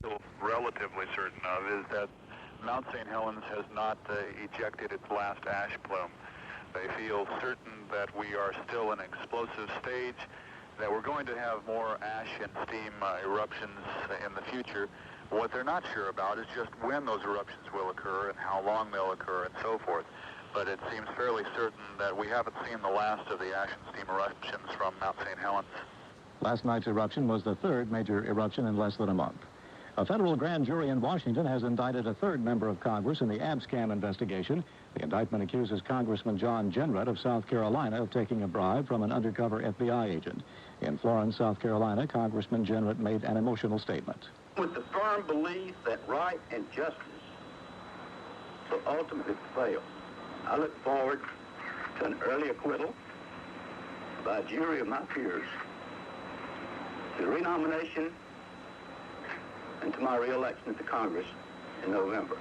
feel relatively certain of is that Mount St. Helens has not ejected its last ash plume. They feel certain that we are still in an explosive stage, that we're going to have more ash and steam eruptions in the future. What they're not sure about is just when those eruptions will occur and how long they'll occur and so forth. But it seems fairly certain that we haven't seen the last of the ash and steam eruptions from Mount St. Helens. Last night's eruption was the third major eruption in less than a month. A federal grand jury in Washington has indicted a third member of Congress in the Abscam investigation. The indictment accuses Congressman John Jenrette of South Carolina of taking a bribe from an undercover FBI agent. In Florence, South Carolina, Congressman Jenrette made an emotional statement. With the firm belief that right and justice will ultimately prevail, I look forward to an early acquittal by a jury of my peers, to renomination, and to my re-election to Congress in November.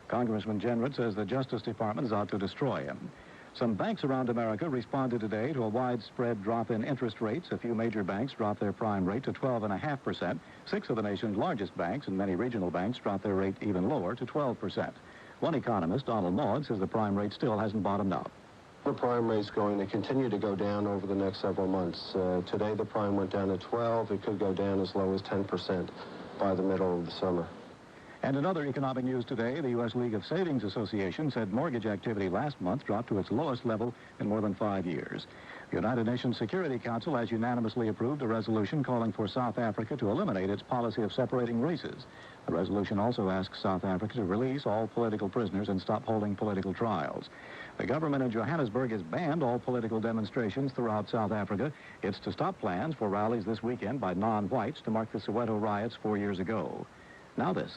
Congressman Jenrette says the Justice Department is out to destroy him. Some banks around America responded today to a widespread drop in interest rates. A few major banks dropped their prime rate to 12.5%. 6 of the nation's largest banks and many regional banks dropped their rate even lower to 12%. One economist, Donald Maud, says the prime rate still hasn't bottomed out. The prime rate's going to continue to go down over the next several months. Today the prime went down to 12. It could go down as low as 10% by the middle of the summer. And in other economic news today, the U.S. League of Savings Association said mortgage activity last month dropped to its lowest level in more than 5 years. The United Nations Security Council has unanimously approved a resolution calling for South Africa to eliminate its policy of separating races. The resolution also asks South Africa to release all political prisoners and stop holding political trials. The government in Johannesburg has banned all political demonstrations throughout South Africa. It's to stop plans for rallies this weekend by non-whites to mark the Soweto riots 4 years ago. Now this.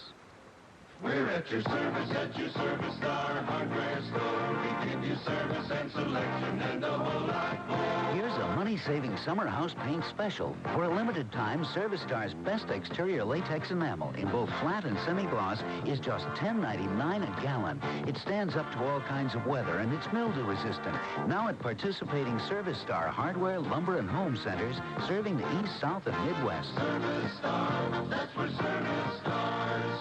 We're at your service star hardware store. We give you service and selection and a whole lot more. Here's a money-saving summer house paint special. For a limited time, Service Star's best exterior latex enamel in both flat and semi-gloss is just $10.99 a gallon. It stands up to all kinds of weather and it's mildew resistant. Now at participating Service Star hardware, lumber, and home centers serving the East, South, and Midwest. Service Star, that's where service stars.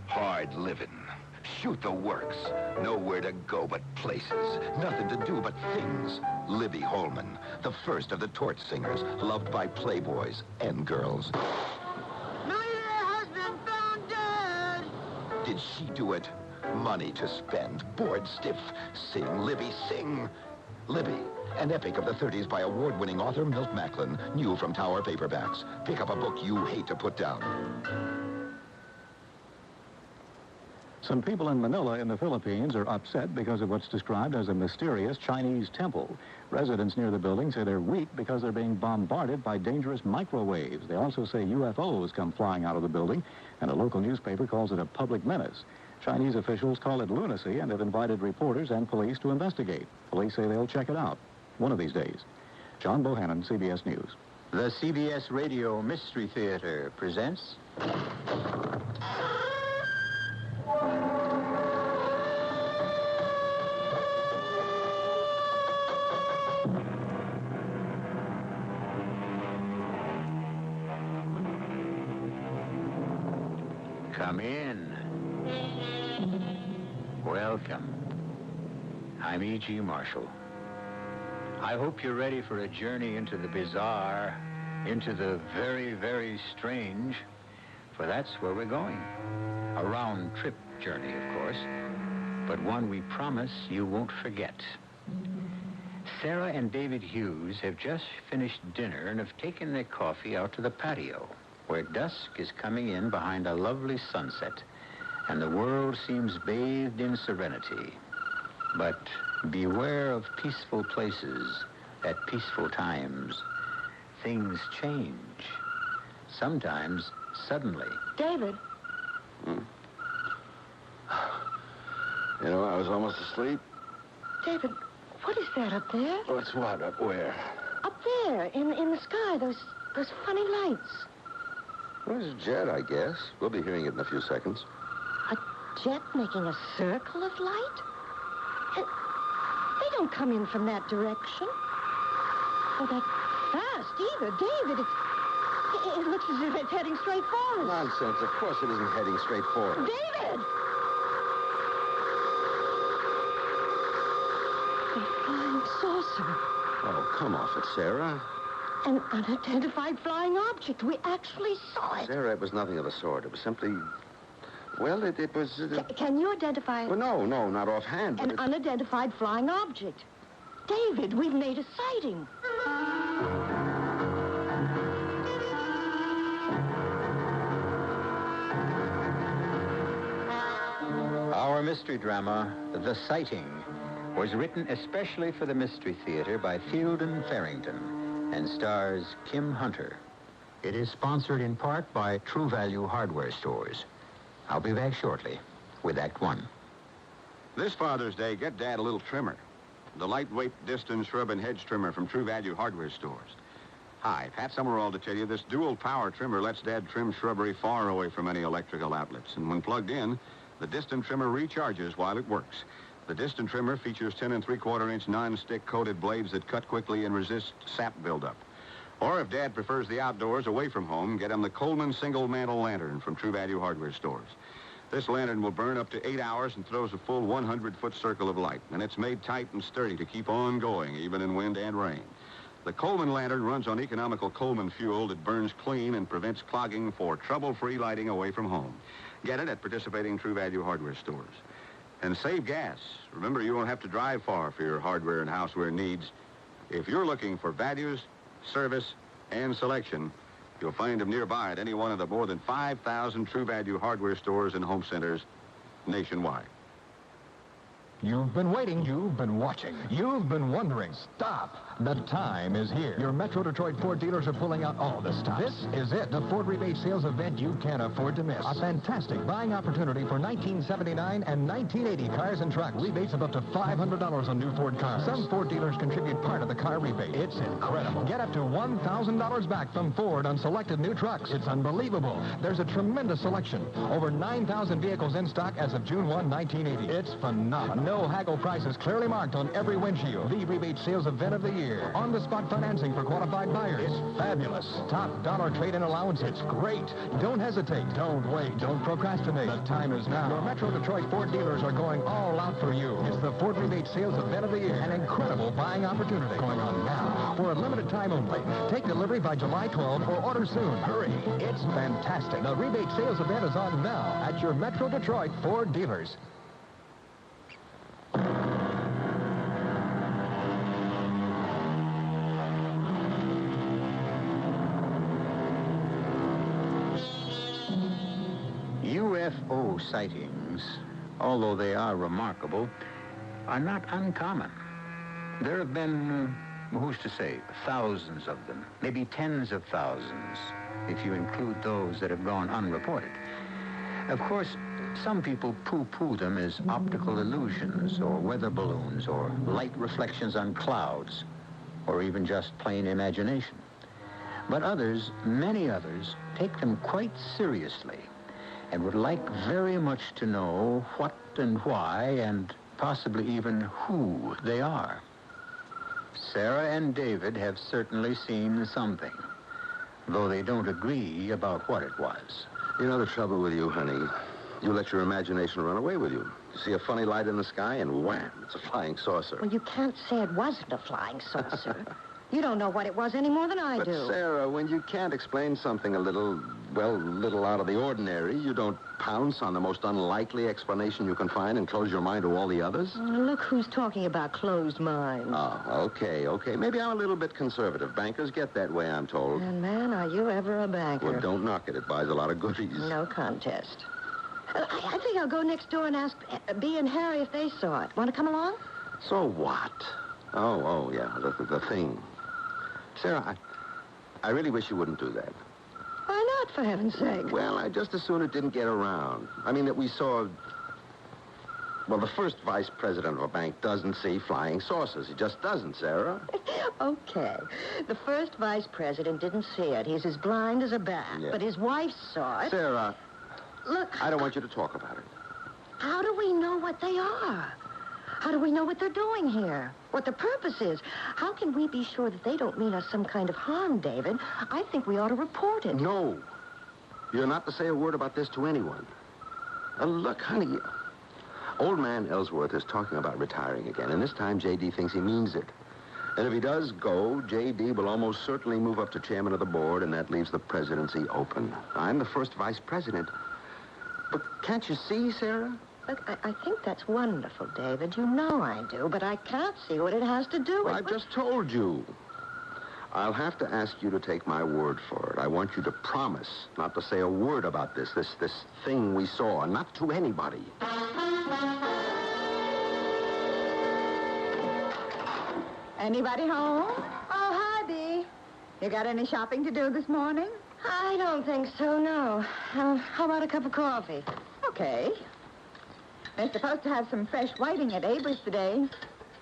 Hard living. Shoot the works. Nowhere to go but places. Nothing to do but things. Libby Holman, the first of the torch singers, loved by playboys and girls. Millionaire husband found dead. Did she do it? Money to spend. Bored stiff. Sing, Libby, sing. Libby, an epic of the 30s by award-winning author Milt Macklin, new from Tower Paperbacks. Pick up a book you hate to put down. Some people in Manila in the Philippines are upset because of what's described as a mysterious Chinese temple. Residents near the building say they're weak because they're being bombarded by dangerous microwaves. They also say UFOs come flying out of the building, and a local newspaper calls it a public menace. Chinese officials call it lunacy and have invited reporters and police to investigate. Police say they'll check it out one of these days. John Bohannon, CBS News. The CBS Radio Mystery Theater presents... Come in. Welcome. I'm E.G. Marshall. I hope you're ready for a journey into the bizarre, into the very, very strange, for that's where we're going. A round-trip journey, of course, but one we promise you won't forget. Sarah and David Hughes have just finished dinner and have taken their coffee out to the patio, where dusk is coming in behind a lovely sunset, and the world seems bathed in serenity. But beware of peaceful places at peaceful times. Things change. Sometimes suddenly. David. You know, I was almost asleep. David, what is that up there? What's what? Up where? Up there, in the sky, those funny lights. Well, it's a jet, I guess. We'll be hearing it in a few seconds. A jet making a circle of light? They don't come in from that direction. Or that fast either. David, It looks as if it's heading straight for us. Nonsense. Of course it isn't heading straight for us. David! A flying saucer. Oh, come off it, Sarah. An unidentified flying object. We actually saw it. Sarah, it was nothing of the sort. It was simply... Well, it was... Can you identify it? Well, no, not offhand. An unidentified flying object. David, we've made a sighting. Our mystery drama, The Sighting, was written especially for the Mystery Theater by Fielden Farrington and stars Kim Hunter. It is sponsored in part by True Value Hardware Stores. I'll be back shortly with Act One. This Father's Day, get Dad a little trimmer. The lightweight distance shrub and hedge trimmer from True Value Hardware Stores. Hi, Pat Summerall to tell you this dual power trimmer lets Dad trim shrubbery far away from any electrical outlets. And when plugged in, the distant trimmer recharges while it works. The distant trimmer features 10 3/4-inch non-stick coated blades that cut quickly and resist sap buildup. Or if Dad prefers the outdoors away from home, get him the Coleman single mantle lantern from True Value Hardware Stores. This lantern will burn up to 8 hours and throws a full 100-foot circle of light. And it's made tight and sturdy to keep on going, even in wind and rain. The Coleman lantern runs on economical Coleman fuel that burns clean and prevents clogging for trouble-free lighting away from home. Get it at participating True Value Hardware Stores. And save gas. Remember, you won't have to drive far for your hardware and houseware needs. If you're looking for values, service, and selection, you'll find them nearby at any one of the more than 5,000 True Value Hardware Stores and home centers nationwide. You've been waiting. You've been watching. You've been wondering. Stop. The time is here. Your Metro Detroit Ford dealers are pulling out all the stops. This is it. The Ford rebate sales event you can't afford to miss. A fantastic buying opportunity for 1979 and 1980 cars and trucks. Rebates of up to $500 on new Ford cars. Some Ford dealers contribute part of the car rebate. It's incredible. Get up to $1,000 back from Ford on selected new trucks. It's unbelievable. There's a tremendous selection. Over 9,000 vehicles in stock as of June 1, 1980. It's phenomenal. No haggle prices clearly marked on every windshield. The rebate sales event of the year. On-the-spot financing for qualified buyers. It's fabulous. Top dollar trade-in allowance. It's great. Don't hesitate. Don't wait. Don't procrastinate. The time is now. Your Metro Detroit Ford dealers are going all out for you. It's the Ford rebate sales event of the year. An incredible buying opportunity going on now. For a limited time only. Take delivery by July 12 or order soon. Hurry. It's fantastic. The rebate sales event is on now at your Metro Detroit Ford dealers. UFO sightings, although they are remarkable, are not uncommon. There have been, who's to say, thousands of them, maybe tens of thousands, if you include those that have gone unreported. Of course, some people poo-poo them as optical illusions or weather balloons or light reflections on clouds or even just plain imagination. But others, many others, take them quite seriously and would like very much to know what and why and possibly even who they are. Sarah and David have certainly seen something, though they don't agree about what it was. You know the trouble with you, honey? You let your imagination run away with you. You see a funny light in the sky and wham, it's a flying saucer. Well, you can't say it wasn't a flying saucer. You don't know what it was any more than I do. But, Sarah, when you can't explain something a little out of the ordinary, you don't pounce on the most unlikely explanation you can find and close your mind to all the others? Look who's talking about closed minds. Oh, okay. Maybe I'm a little bit conservative. Bankers get that way, I'm told. And, man, are you ever a banker? Well, don't knock it. It buys a lot of goodies. No contest. I think I'll go next door and ask Bea and Harry if they saw it. Want to come along? So what? Oh, yeah, the thing. Sarah, I really wish you wouldn't do that. Why not, for heaven's sake? Well, I just as soon it didn't get around. I mean, that we saw... Well, the first vice president of a bank doesn't see flying saucers. He just doesn't, Sarah. Okay. The first vice president didn't see it. He's as blind as a bat. Yeah. But his wife saw it. Sarah... Look... I don't want you to talk about it. How do we know what they are? How do we know what they're doing here? what the purpose is. How can we be sure that they don't mean us some kind of harm, David? I think we ought to report it. No. You're not to say a word about this to anyone. Look, honey, old man Ellsworth is talking about retiring again, and this time J.D. thinks he means it. And if he does go, J.D. will almost certainly move up to chairman of the board, and that leaves the presidency open. I'm the first vice president. But can't you see, Sarah? Look, I think that's wonderful, David. You know I do, but I can't see what it has to do with... Well, I've just told you. I'll have to ask you to take my word for it. I want you to promise not to say a word about this thing we saw, not to anybody. Anybody home? Oh, hi, Bee. You got any shopping to do this morning? I don't think so, no. How about a cup of coffee? Okay. They're supposed to have some fresh whiting at Aber's today.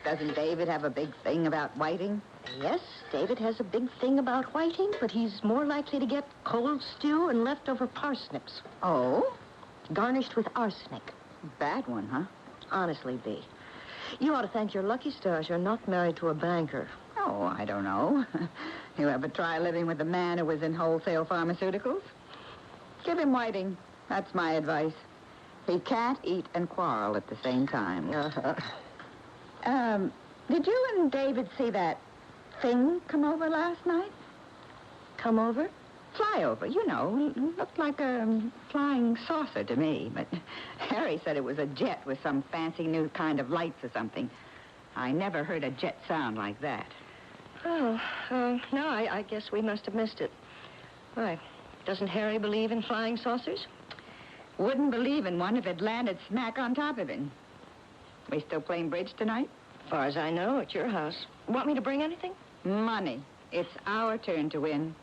Doesn't David have a big thing about whiting? Yes, David has a big thing about whiting, but he's more likely to get cold stew and leftover parsnips. Oh? Garnished with arsenic. Bad one, huh? Honestly, Bee. You ought to thank your lucky stars you're not married to a banker. Oh, I don't know. You ever try living with a man who was in wholesale pharmaceuticals? Give him whiting. That's my advice. He can't eat and quarrel at the same time. Did you and David see that thing come over last night? Come over? Flyover, you know. Looked like a flying saucer to me. But Harry said it was a jet with some fancy new kind of lights or something. I never heard a jet sound like that. Oh, no, I guess we must have missed it. Why, doesn't Harry believe in flying saucers? Wouldn't believe in one if it landed smack on top of him. We still playing bridge tonight? As far as I know, at your house. Want me to bring anything? Money. It's our turn to win.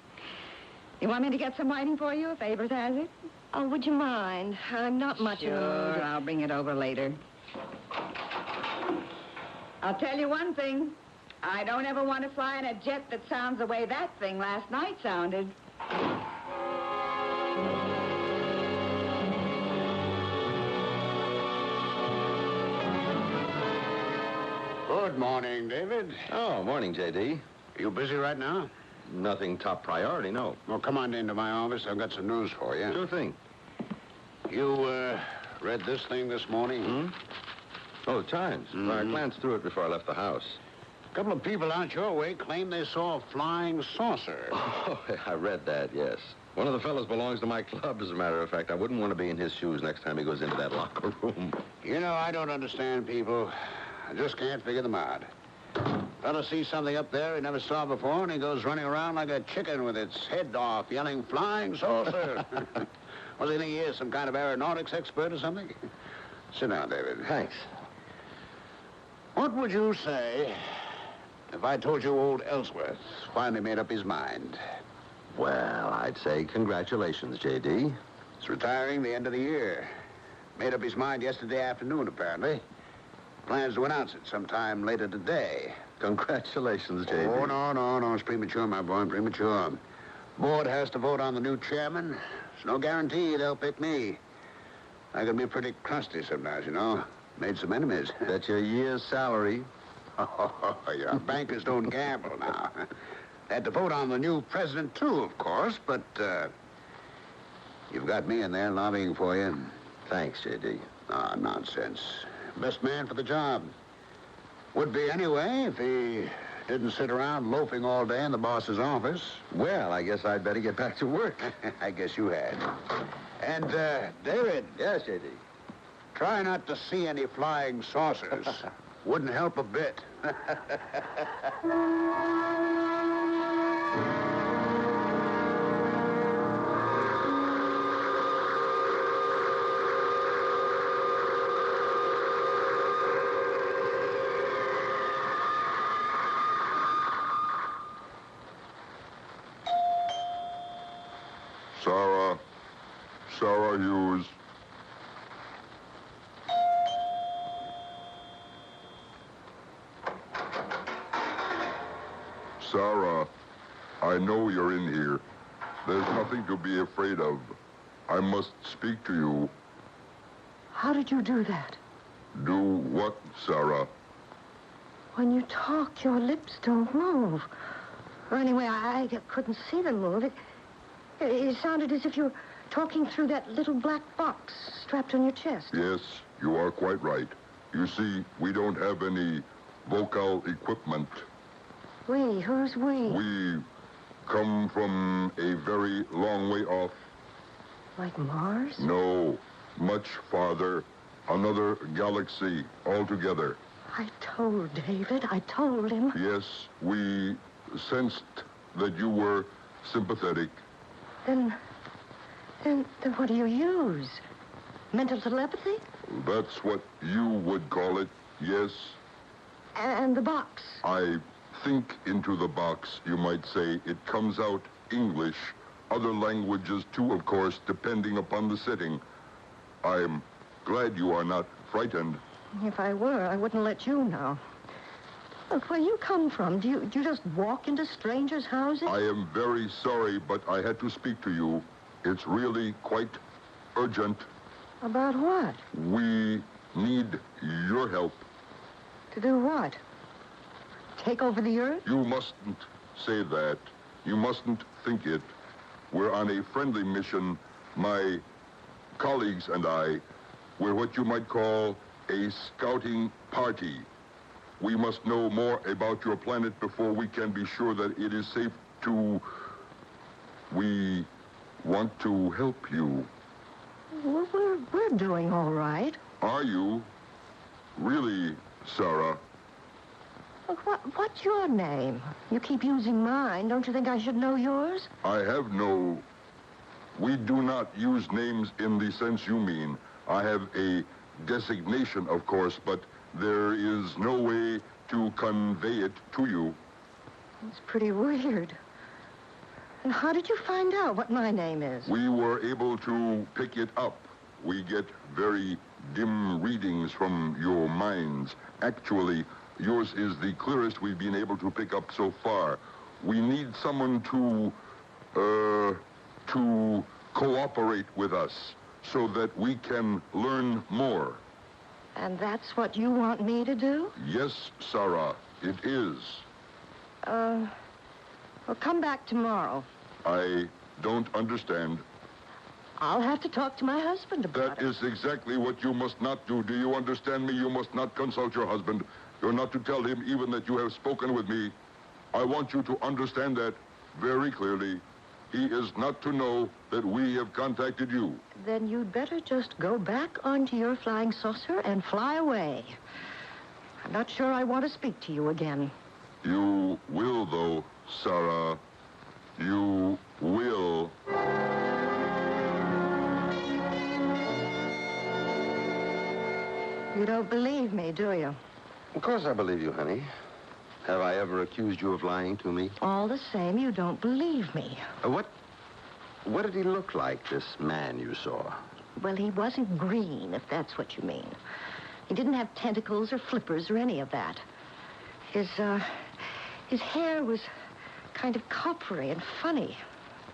You want me to get some whiting for you if Avers has it? Oh, would you mind? I'm not much in the mood. Sure, I'll bring it over later. I'll tell you one thing. I don't ever want to fly in a jet that sounds the way that thing last night sounded. Good morning, David. Oh, morning, J.D. You busy right now? Nothing top priority, no. Well, come on into my office. I've got some news for you. Sure thing. You, read this thing this morning? Hmm? Oh, the Times. Mm-hmm. I glanced through it before I left the house. A couple of people out your way claim they saw a flying saucer. Oh, I read that, yes. One of the fellows belongs to my club, as a matter of fact. I wouldn't want to be in his shoes next time he goes into that locker room. You know, I don't understand people. I just can't figure them out. Fella sees something up there he never saw before, and he goes running around like a chicken with its head off, yelling, "Flying saucer!" What do you think he is, some kind of aeronautics expert or something? Sit down, David. Thanks. What would you say if I told you old Ellsworth finally made up his mind? Well, I'd say congratulations, J.D. He's retiring the end of the year. Made up his mind yesterday afternoon, apparently. Plans to announce it sometime later today. Congratulations, J.D. Oh, no. It's premature, my boy, premature. Board has to vote on the new chairman. There's no guarantee they'll pick me. I can be pretty crusty sometimes, you know. Made some enemies. That's your year's salary. Oh, yeah. Bankers don't gamble now. They had to vote on the new president, too, of course, but, you've got me in there lobbying for you. Thanks, J.D. Ah, nonsense. Best man for the job. Would be anyway if he didn't sit around loafing all day in the boss's office. Well, I guess I'd better get back to work. I guess you had. And, David. Yes, J.D. Try not to see any flying saucers. Wouldn't help a bit. Sarah Hughes. Sarah, I know you're in here. There's nothing to be afraid of. I must speak to you. How did you do that? Do what, Sarah? When you talk, your lips don't move. Or anyway, I couldn't see them move. It sounded as if you were talking through that little black box strapped on your chest. Yes, you are quite right. You see, we don't have any vocal equipment. We? Who's we? We come from a very long way off. Like Mars? No, much farther. Another galaxy altogether. I told David. I told him. Yes, we sensed that you were sympathetic. Then what do you use? Mental telepathy? That's what you would call it, yes. And the box? I think into the box, you might say. It comes out English. Other languages, too, of course, depending upon the setting. I'm glad you are not frightened. If I were, I wouldn't let you know. Look, where you come from, do you just walk into strangers' houses? I am very sorry, but I had to speak to you. It's really quite urgent. About what? We need your help. To do what? Take over the earth? You mustn't say that. You mustn't think it. We're on a friendly mission. My colleagues and I, we're what you might call a scouting party. We must know more about your planet before we can be sure that it is safe to... We want to help you. Well, we're doing all right. Are you? Really, Sarah? Look, what's your name? You keep using mine. Don't you think I should know yours? I have no... We do not use names in the sense you mean. I have a designation, of course, but there is no way to convey it to you. It's pretty weird. And how did you find out what my name is? We were able to pick it up. We get very dim readings from your minds. Actually, yours is the clearest we've been able to pick up so far. We need someone to cooperate with us so that we can learn more. And that's what you want me to do? Yes, Sarah, it is. Well, come back tomorrow. I don't understand. I'll have to talk to my husband about it. That is exactly what you must not do. Do you understand me? You must not consult your husband. You're not to tell him even that you have spoken with me. I want you to understand that very clearly. He is not to know that we have contacted you. Then you'd better just go back onto your flying saucer and fly away. I'm not sure I want to speak to you again. You will, though, Sarah. You will. You don't believe me, do you? Of course I believe you, honey. Have I ever accused you of lying to me? All the same, you don't believe me. What did he look like, this man you saw? Well, he wasn't green, if that's what you mean. He didn't have tentacles or flippers or any of that. His hair was kind of coppery and funny.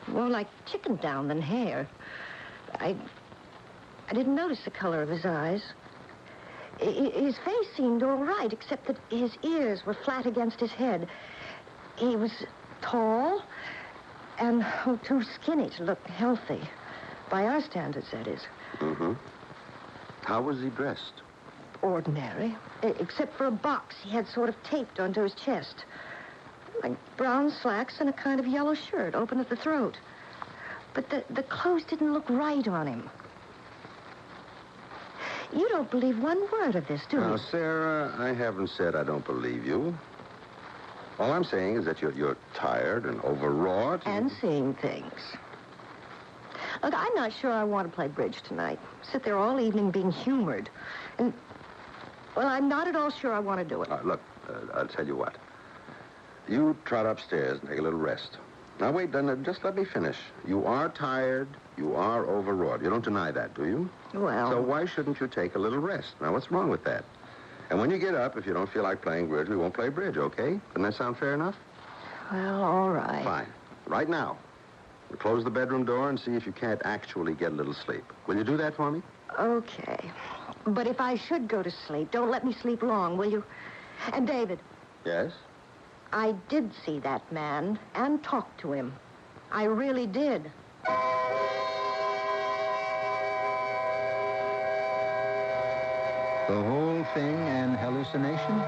More like chicken down than hair. I didn't notice the color of his eyes. His face seemed all right, except that his ears were flat against his head. He was tall and too skinny to look healthy. By our standards, that is. Mm-hmm. How was he dressed? Ordinary, except for a box he had sort of taped onto his chest. Like brown slacks and a kind of yellow shirt, open at the throat. But the clothes didn't look right on him. You don't believe one word of this, do you? Now, Sarah, I haven't said I don't believe you. All I'm saying is that you're tired and overwrought. And seeing things. Look, I'm not sure I want to play bridge tonight. Sit there all evening being humored. And, well, I'm not at all sure I want to do it. Look, I'll tell you what. You trot upstairs and take a little rest. Now, wait, then, just let me finish. You are tired. You are overwrought. You don't deny that, do you? Well... So why shouldn't you take a little rest? Now, what's wrong with that? And when you get up, if you don't feel like playing bridge, we won't play bridge, okay? Doesn't that sound fair enough? Well, all right. Fine. Right now. You close the bedroom door and see if you can't actually get a little sleep. Will you do that for me? Okay. But if I should go to sleep, don't let me sleep long, will you? And David, Yes? I did see that man and talk to him. I really did. The whole thing an hallucination?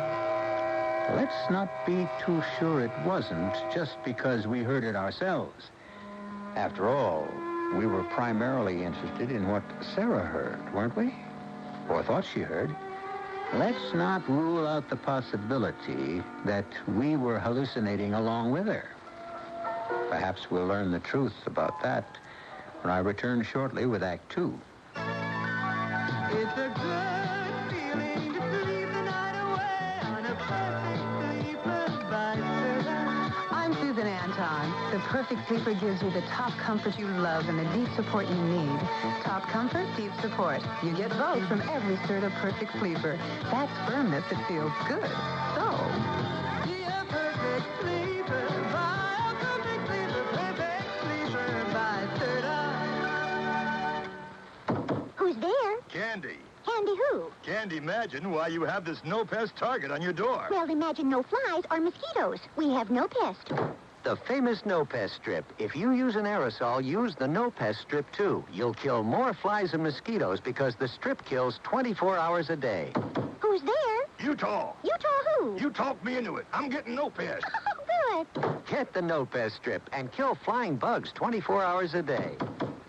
Let's not be too sure it wasn't just because we heard it ourselves. After all, we were primarily interested in what Sarah heard, weren't we? Or thought she heard. Let's not rule out the possibility that we were hallucinating along with her. Perhaps we'll learn the truth about that when I return shortly with Act 2. It's a good feeling to sleep the night away on a perfect sleeper by Serta. I'm Susan Anton. The perfect sleeper gives you the top comfort you love and the deep support you need. Top comfort, deep support. You get both from every Serta perfect sleeper. That's firmness that feels good. So, Be a perfect sleeper by a perfect sleeper by Serta. Who's there? Candy. Candy who? Can't imagine why you have this no pest target on your door. Well, imagine no flies or mosquitoes. We have no pest. The famous No Pest Strip. If you use an aerosol, use the No Pest Strip, too. You'll kill more flies and mosquitoes because the strip kills 24 hours a day. Who's there? Utah. Utah who? You talked me into it. I'm getting no pest. Oh, good. Get the No Pest Strip and kill flying bugs 24 hours a day.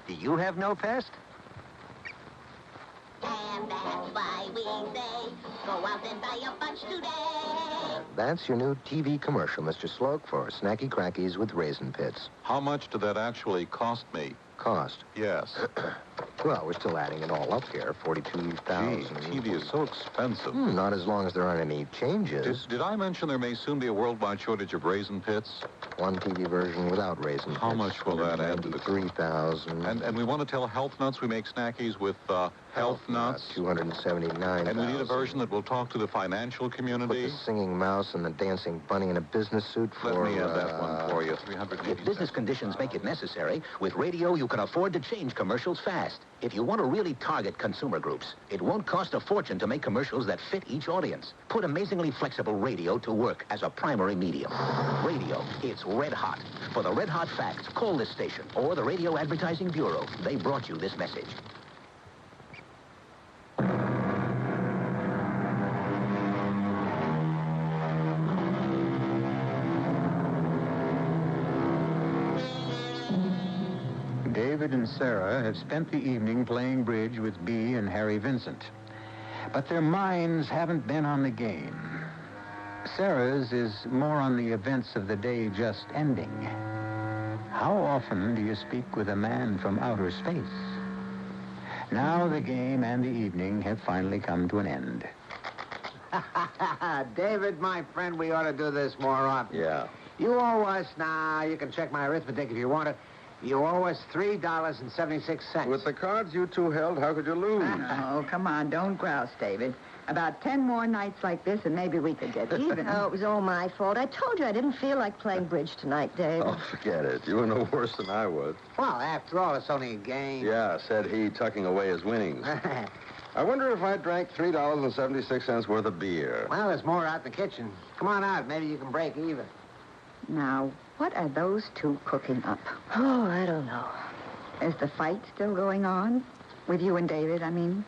Do you have no pest? And that's why we say, go out and buy a bunch today. That's your new TV commercial, Mr. Sloak, for Snacky Crackies with Raisin Pits. How much did that actually cost me? Cost? Yes. Well, we're still adding it all up here. $42,000. Gee, TV is so expensive. Not as long as there aren't any changes. Did I mention there may soon be a worldwide shortage of raisin pits? One TV version without raisin How pits. much will that add to the... $3,000. And we want to tell Health Nuts we make snackies with Health Nuts. $279,000. And we need a version that will talk to the financial community. Put the singing mouse and the dancing bunny in a business suit for... Let me add that one for you. $380. If business conditions make it necessary, with radio you can afford to change commercials fast. If you want to really target consumer groups, it won't cost a fortune to make commercials that fit each audience. Put amazingly flexible radio to work as a primary medium. Radio, it's red hot. For the red hot facts, call this station or the Radio Advertising Bureau. They brought you this message. David and Sarah have spent the evening playing bridge with Bea and Harry Vincent. But their minds haven't been on the game. Sarah's is more on the events of the day just ending. How often do you speak with a man from outer space? Now the game and the evening have finally come to an end. David, my friend, we ought to do this more often. Yeah. You owe us, now, you can check my arithmetic if you want it. You owe us $3.76. With the cards you two held, how could you lose? Oh, come on, don't grouse, David. About 10 more nights like this, and maybe we could get even. Oh, it was all my fault. I told you I didn't feel like playing bridge tonight, Dave. Oh, forget it. You were no worse than I was. Well, after all, it's only a game. Yeah, said he, tucking away his winnings. I wonder if I drank $3.76 worth of beer. Well, there's more out in the kitchen. Come on out. Maybe you can break even. Now, what are those two cooking up? Oh, I don't know. Is the fight still going on? With you and David, I mean?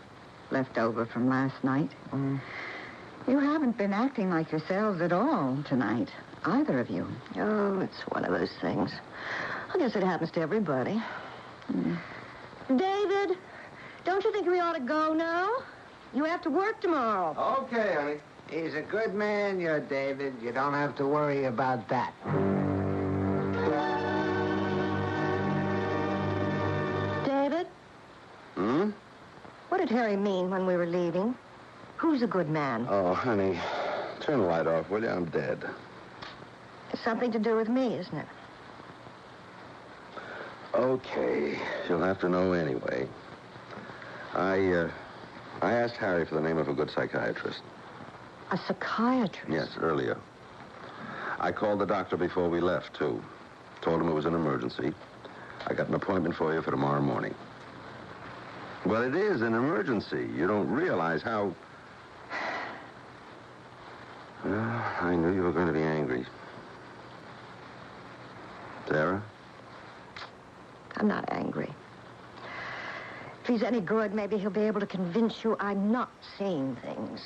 Left over from last night. You haven't been acting like yourselves at all tonight. Either of you. Oh, it's one of those things. I guess it happens to everybody. David, don't you think we ought to go now? You have to work tomorrow. Okay, honey. He's a good man, you're David. You don't have to worry about that. David? What did Harry mean when we were leaving? Who's a good man? Oh, honey, turn the light off, will you? I'm dead. It's something to do with me, isn't it? Okay, you'll have to know anyway. I asked Harry for the name of a good psychiatrist. A psychiatrist? Yes, earlier. I called the doctor before we left, too. Told him it was an emergency. I got an appointment for you for tomorrow morning. Well, it is an emergency. You don't realize how... Well, I knew you were going to be angry. Sarah? I'm not angry. If he's any good, maybe he'll be able to convince you I'm not seeing things.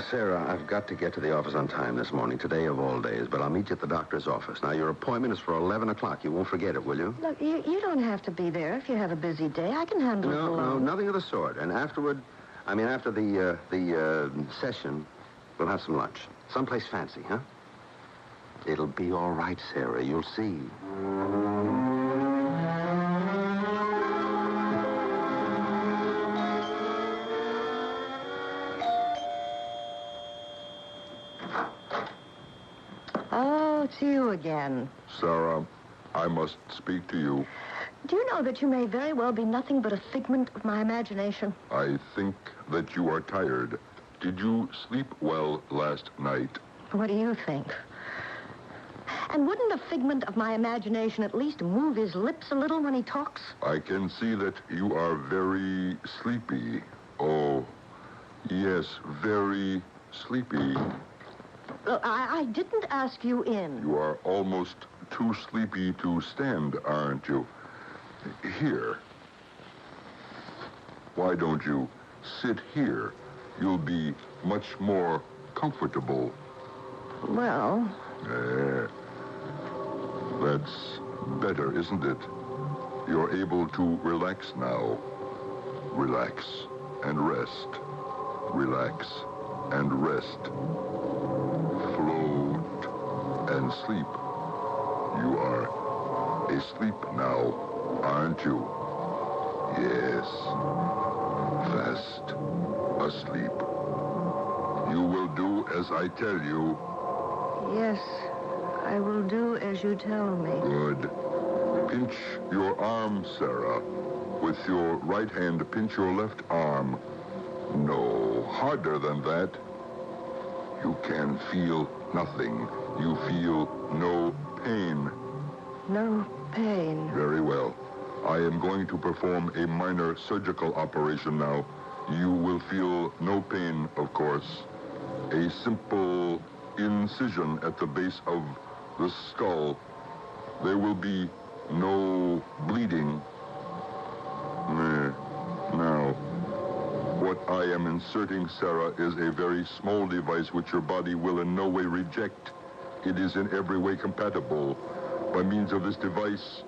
Sarah, I've got to get to the office on time this morning, today of all days, but I'll meet you at the doctor's office. Now, your appointment is for 11 o'clock. You won't forget it, will you? Look, you don't have to be there if you have a busy day. I can handle it alone. No, nothing of the sort. And after the session, we'll have some lunch. Someplace fancy, huh? It'll be all right, Sarah. You'll see. Oh, it's you again. Sarah, I must speak to you. Do you know that you may very well be nothing but a figment of my imagination? I think that you are tired. Did you sleep well last night? What do you think? And wouldn't a figment of my imagination at least move his lips a little when he talks? I can see that you are very sleepy. Oh, yes, very sleepy. I didn't ask you in. You are almost too sleepy to stand, aren't you? Here. Why don't you sit here? You'll be much more comfortable. Well... That's better, isn't it? You're able to relax now. Relax and rest. Relax and rest. Float and sleep. You are asleep now, aren't you? Yes. Fast asleep. You will do as I tell you. Yes, I will do as you tell me. Good. Pinch your arm, Sarah. With your right hand, pinch your left arm. No, harder than that. You can feel nothing. You feel no pain. No pain. Very well. I am going to perform a minor surgical operation now. You will feel no pain, of course. A simple incision at the base of the skull. There will be no bleeding. Now, what I am inserting, Sarah, is a very small device which your body will in no way reject. It is in every way compatible. By means of this device,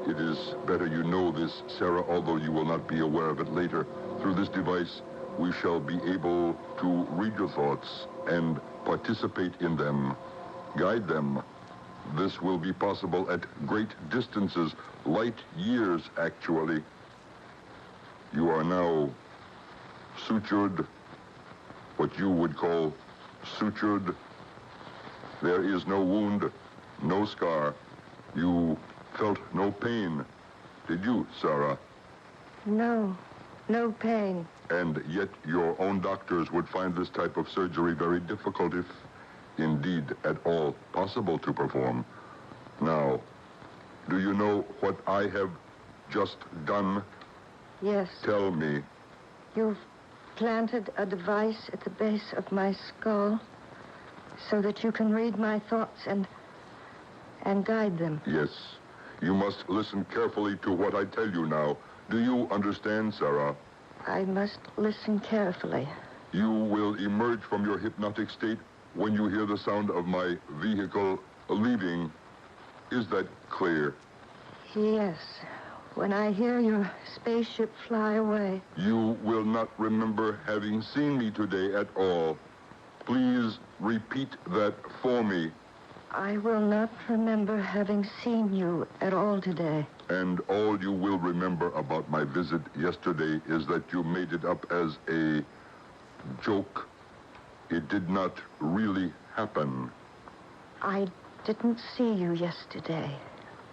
it is better you know this, Sarah, although you will not be aware of it later. Through this device, we shall be able to read your thoughts and participate in them, guide them. This will be possible at great distances, light years, actually. You are now sutured, what you would call sutured. There is no wound, no scar. You felt no pain, did you, Sarah? No, no pain. And yet your own doctors would find this type of surgery very difficult, if indeed at all possible to perform. Now, do you know what I have just done? Yes. Tell me. You've planted a device at the base of my skull so that you can read my thoughts and guide them. Yes. You must listen carefully to what I tell you now. Do you understand, Sarah? I must listen carefully. You will emerge from your hypnotic state when you hear the sound of my vehicle leaving. Is that clear? Yes. When I hear your spaceship fly away. You will not remember having seen me today at all. Please repeat that for me. I will not remember having seen you at all today. And all you will remember about my visit yesterday is that you made it up as a joke. It did not really happen. I didn't see you yesterday.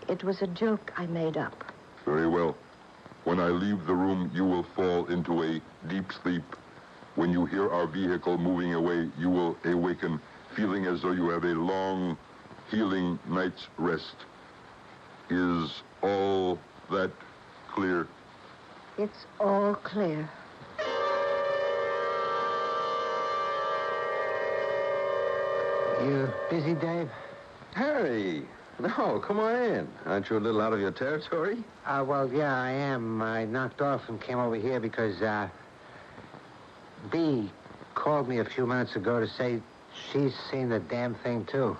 It was a joke I made up. Very well. When I leave the room, you will fall into a deep sleep. When you hear our vehicle moving away, you will awaken feeling as though you have a long, healing night's rest. Is all that clear? It's all clear. You busy, Dave? Harry! No, come on in. Aren't you a little out of your territory? Well, yeah, I am. I knocked off and came over here because, Bea called me a few minutes ago to say she's seen the damn thing, too.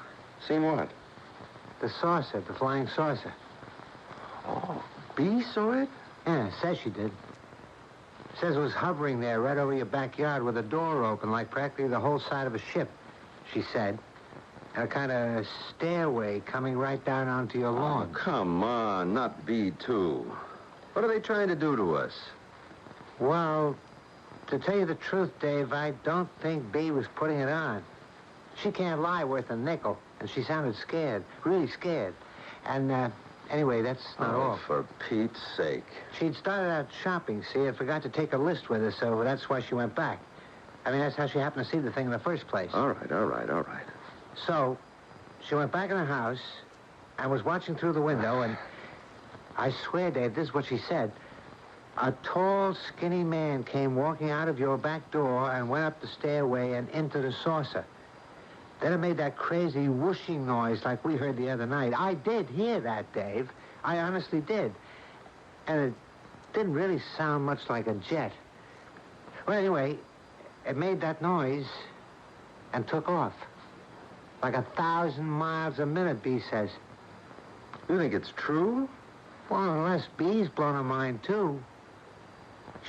Seen what? The saucer, the flying saucer. Oh, Bea saw it? Yeah, says she did. Says it was hovering there right over your backyard with a door open, like practically the whole side of a ship, she said. And a kind of stairway coming right down onto your lawn. Oh, come on, not Bea, too. What are they trying to do to us? Well, to tell you the truth, Dave, I don't think Bea was putting it on. She can't lie worth a nickel, and she sounded scared, really scared. And, anyway, that's not all. For Pete's sake. She'd started out shopping, see, and forgot to take a list with her, so that's why she went back. I mean, that's how she happened to see the thing in the first place. All right. So, she went back in the house and was watching through the window, and I swear, Dave, this is what she said. A tall, skinny man came walking out of your back door and went up the stairway and into the saucer. Then it made that crazy whooshing noise like we heard the other night. I did hear that, Dave. I honestly did. And it didn't really sound much like a jet. Well, anyway, it made that noise and took off. Like 1,000 miles a minute, Bea says. You think it's true? Well, unless Bea's blown her mind, too.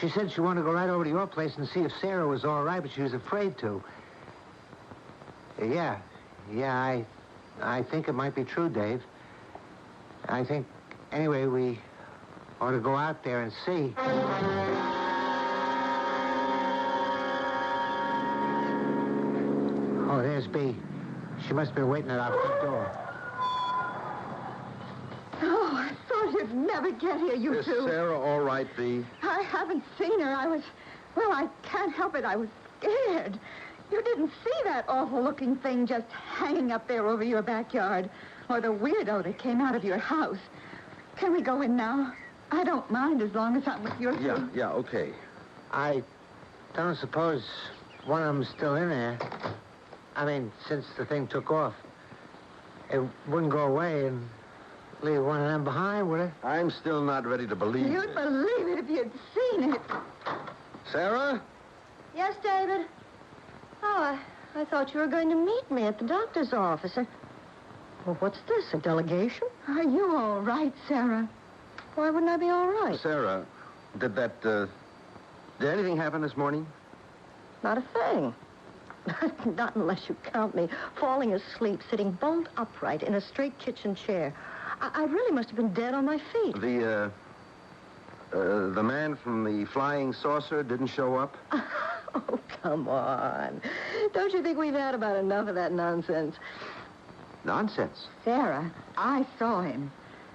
She said she wanted to go right over to your place and see if Sarah was all right, but she was afraid to. Yeah, I think it might be true, Dave. I think, anyway, we ought to go out there and see. Oh, there's Bea. She must have been waiting at our front door. Oh, I thought you'd never get here, you two. Is Sarah all right, Bea? I haven't seen her. I can't help it. I was scared. You didn't see that awful-looking thing just hanging up there over your backyard, or the weirdo that came out of your house. Can we go in now? I don't mind as long as I'm with your two. Yeah, okay. I don't suppose one of them's still in there. I mean, since the thing took off. It wouldn't go away and leave one of them behind, would it? I'm still not ready to believe it. You'd believe it if you'd seen it. Sarah? Yes, David? Oh, I thought you were going to meet me at the doctor's office. Well, what's this, a delegation? Are you all right, Sarah? Why wouldn't I be all right? Sarah, did anything happen this morning? Not a thing. Not unless you count me falling asleep, sitting bolt upright in a straight kitchen chair. I really must have been dead on my feet. The man from the flying saucer didn't show up? Oh, come on. Don't you think we've had about enough of that nonsense? Nonsense? Sarah, I saw him.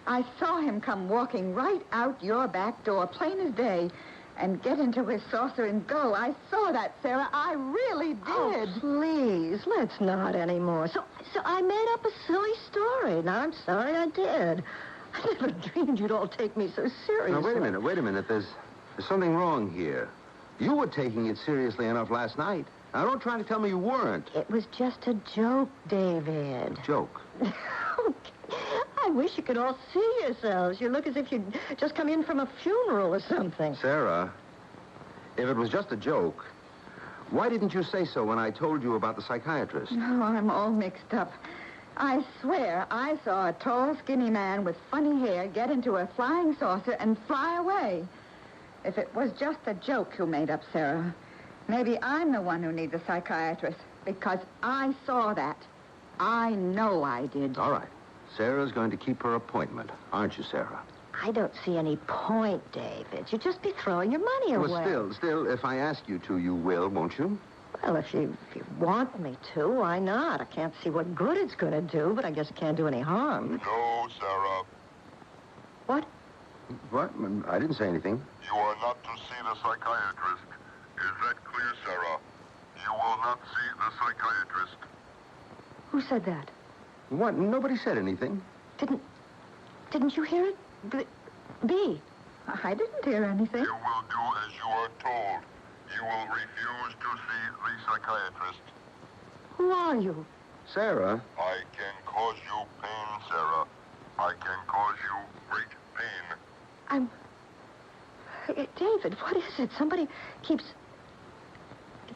I saw him come walking right out your back door, plain as day, and get into his saucer and go. I saw that, Sarah. I really did. Oh, please, let's not anymore. So I made up a silly story. Now, I'm sorry I did. I never dreamed you'd all take me so seriously. Now, wait a minute. There's something wrong here. You were taking it seriously enough last night. Now, don't try to tell me you weren't. It was just a joke, David. Joke? I wish you could all see yourselves. You look as if you'd just come in from a funeral or something. Sarah, if it was just a joke, why didn't you say so when I told you about the psychiatrist? No, I'm all mixed up. I swear I saw a tall, skinny man with funny hair get into a flying saucer and fly away. If it was just a joke you made up, Sarah, maybe I'm the one who needs a psychiatrist, because I saw that. I know I did. All right. Sarah's going to keep her appointment, aren't you, Sarah? I don't see any point, David. You'd just be throwing your money away. Well, still, if I ask you to, you will, won't you? Well, if you want me to, why not? I can't see what good it's going to do, but I guess it can't do any harm. No, Sarah. What? What? I didn't say anything. You are not to see the psychiatrist. Is that clear, Sarah? You will not see the psychiatrist. Who said that? What? Nobody said anything. Didn't you hear it? Bea. I didn't hear anything. You will do as you are told. You will refuse to see the psychiatrist. Who are you? Sarah? I can cause you pain, Sarah. I can cause you great pain. David, what is it? Somebody keeps...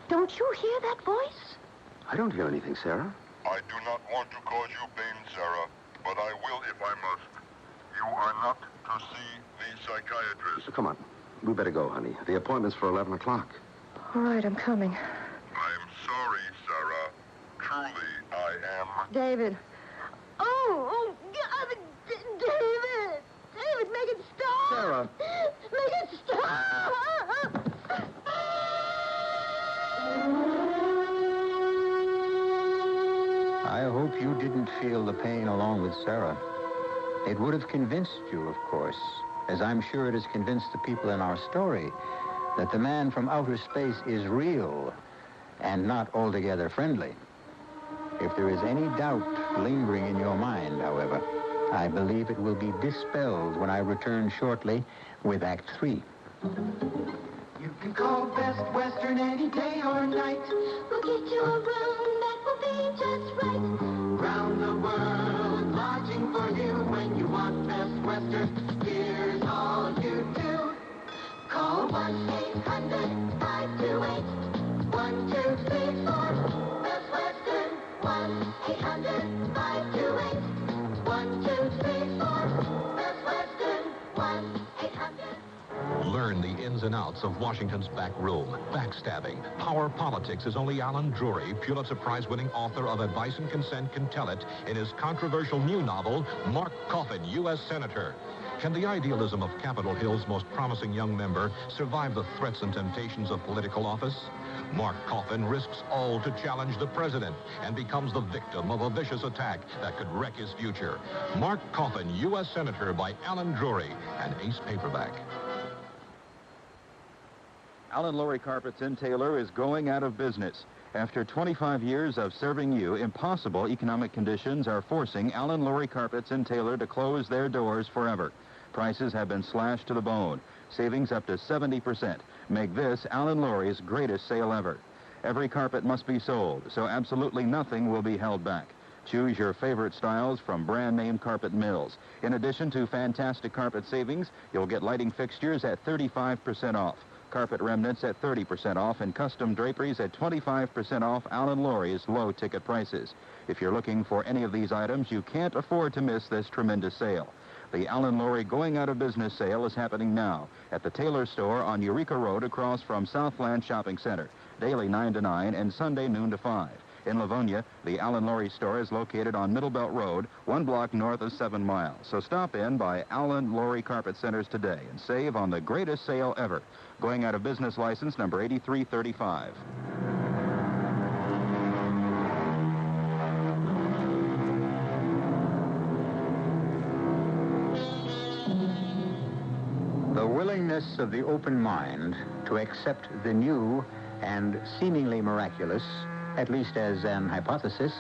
Don't you hear that voice? I don't hear anything, Sarah. I do not want to cause you pain, Sarah, but I will if I must. You are not to see the psychiatrist. So come on. We better go, honey. The appointment's for 11 o'clock. All right, I'm coming. I'm sorry, Sarah. Truly, I am. David. Oh, God, David! David, make it stop! Sarah. Make it stop! I hope you didn't feel the pain along with Sarah. It would have convinced you, of course, as I'm sure it has convinced the people in our story, that the man from outer space is real and not altogether friendly. If there is any doubt lingering in your mind, however, I believe it will be dispelled when I return shortly with Act 3. You can call Best Western any day or night. We'll get you a room that will be just right. Round the world, lodging for you when you want Best Western. Here's all you do. Call 1-800-528-1234. Best Western, 1-800-528-1234. Best Western, 1-800. Learn the ins and outs of Washington's back room, backstabbing, power politics as only Alan Drury, Pulitzer Prize-winning author of Advice and Consent, can tell it in his controversial new novel, Mark Coffin, U.S. Senator. Can the idealism of Capitol Hill's most promising young member survive the threats and temptations of political office? Mark Coffin risks all to challenge the president and becomes the victim of a vicious attack that could wreck his future. Mark Coffin, U.S. Senator, by Alan Drury, an ace paperback. Alan Laurie Carpets in Taylor is going out of business. After 25 years of serving you, impossible economic conditions are forcing Alan Laurie Carpets in Taylor to close their doors forever. Prices have been slashed to the bone. Savings up to 70%. Make this Alan Laurie's greatest sale ever. Every carpet must be sold, so absolutely nothing will be held back. Choose your favorite styles from brand-name carpet mills. In addition to fantastic carpet savings, you'll get lighting fixtures at 35% off. Carpet remnants at 30% off, and custom draperies at 25% off Alan Laurie's low-ticket prices. If you're looking for any of these items, you can't afford to miss this tremendous sale. The Alan Laurie Going Out of Business sale is happening now at the Taylor store on Eureka Road across from Southland Shopping Center, daily 9 to 9 and Sunday noon to 5. In Livonia, the Alan Laurie store is located on Middle Belt Road, 1 block north of 7 Miles. So stop in by Alan Laurie Carpet Centers today and save on the greatest sale ever. Going Out of Business license number 8335. The willingness of the open mind to accept the new and seemingly miraculous, at least as an hypothesis,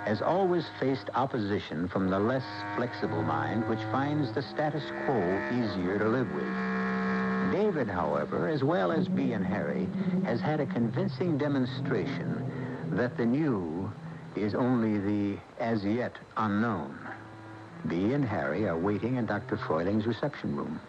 has always faced opposition from the less flexible mind, which finds the status quo easier to live with. David, however, as well as Bea and Harry, has had a convincing demonstration that the new is only the as yet unknown. Bea and Harry are waiting in Dr. Freuling's reception room.